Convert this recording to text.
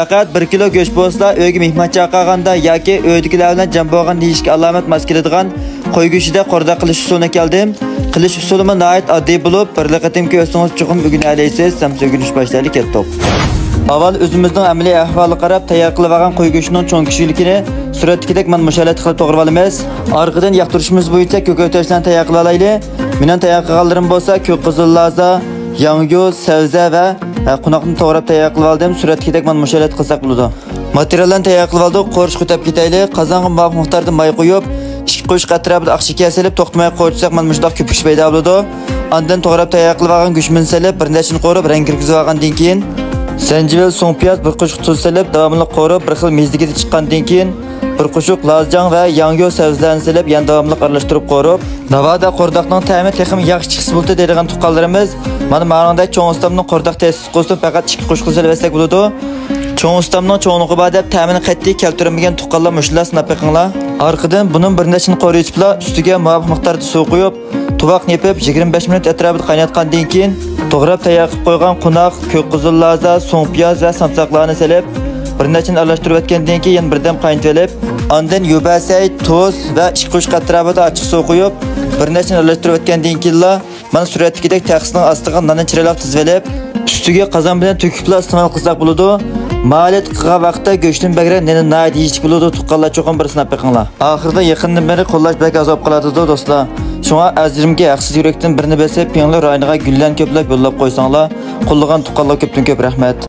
Faqat 1 kilo go'sht bo'lsa, uyga mehmoncha chaqirganda yoki uydagilar bilan jam bo'lgan deyishga alomat mas keladigan qo'y go'shtida qorda qilish usulini keldim. Qilish usulimi nihoyat oddiy bo'lib, bir qatimki o'zingiz chuqur o'rganaysiz, samsa o'rganish boshlaylik ketdik. Avval o'zimizning amaliy ahvolga qarab tayyor qilib olgan qo'y go'shtining cho'ng kishiligini suratdagidek men mushalat qilib to'g'rab olamiz. Orqadan yoqtirishimiz bo'yicha ko'katashlarni tayyor qila olaylik. Mening tayyor qilganlarim bo'lsa, ko'k qizil laza, yangi sabza va qunoqni to'g'rab tayyor qilib oldim. Suratdagidek men mushalat qilsak bo'ladi. Materiallarni tayyor qilib oldik. Qo'rish qo'tab ketaylik. Qozonga muvofiq miqdorda may qo'yib, 2 qo'shiq atrofida oqchika silib to'xtamay qo'ysak, men mushdoq ko'pish paydo bo'ladi. Ondan to'g'rab tayyor qilib olgan go'shtni silib, bir nechini qo'rib, rang kirgizib olgandan keyin zanjibil, so'ng piyoz, bir qo'shiq tuz silib, davomli qo'rib, bir xil mezligi chiqqandan keyin bir qo'shiq lazjang va yangi sabzlarni silib, yana davomli aralashtirib qo'rib, navoda qo'rdoqning ta'mi texim yaxshi chiqsa bo'ldi deydigan tuqqanlarimiz, mana ma'noda cho'ng ustamning qo'rdoq testi qo'shib faqat 2 qo'shiq silib etsak bo'ladi. Cho'ng ustamning cho'nlig'i bor deb ta'mini qat'iy keltirmagan tuqqanlar mushlar sinab beqinglar. Orqadan buning bir nechini qo'riyiblar, ustiga muvofiq miqdorda suv qo'yib, tuvoqni yepib 25 minut atrofida qaynatgandan keyin to'g'rab tayyor qilib qo'ygan qunoq, ko'k qizil laza, so'ng piyoz va samsaqlarni silib, bir nechini aralashtirib o'tgandan keyin birdam qaynatib, ondan yubasay, tuz va 2 qo'shiq atrofida ochiq suv qo'yib, bir nechini aralashtirib o'tgandan keyin mana suratdagidek taxsining ostiga nonni chiraloq tizib olib, ustiga qozon bilan to'kib iste'mol qilsak bo'ladi. Malet qilgan vaqtda go'shtni bag'ra neni nayt yeyishlik bo'ladi. Tuqqanlar cho'qim bir sinab beqinglar. Oxirida yaqindan beri qo'llash bek azob qiladi do'stlar. Shunga azrimga haqsiz yurakdan birini besib, pinglar rayoniga gullan ko'plab yo'llab qo'ysanglar, qo'llagan tuqqanlar ko'pdan ko'p rahmat.